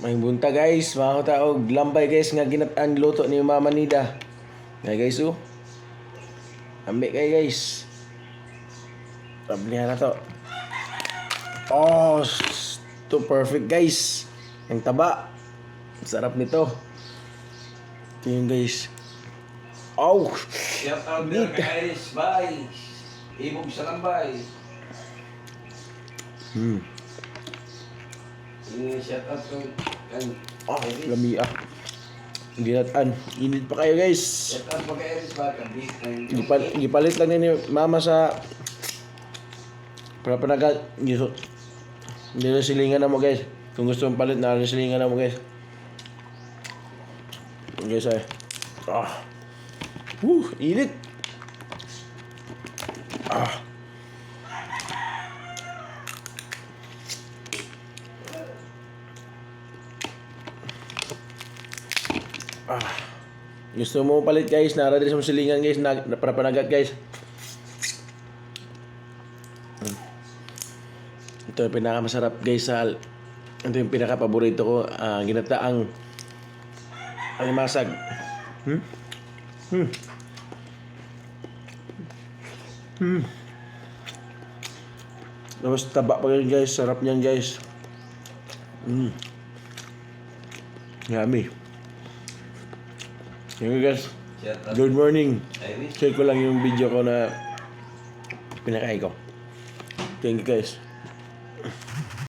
May bunta guys, mga kataog, lambay guys nga ginat-ang luto ni Mama Nida. Nga guys ambil kayo guys. Sablihan na to. Oh, to perfect guys. Ang taba. Sarap nito. Ito yung guys. Oh! Shout out there kay Iris, bye! Ibog sa lambay. Shout out kay Iris. Lami ginat-an. Init pa kayo guys. Shout out po kay Iris, bye! Gipalit lang ni Mama sa para panagat. Hindi na silingan na mo guys. Kung gusto mong palit na silingan na mo guys. Guys ay. Init. Gusto mo palit guys, nara din sa silingan guys, para panagat guys. Ito yung pinakamasarap guys ito yung pinaka-paborito ko, ginataang alimasag. Tapos taba pa yun guys, sarap niyan guys. Yummy. Thank you guys. Good morning. Share ko lang yung video ko na pinakain ko. Thank you guys.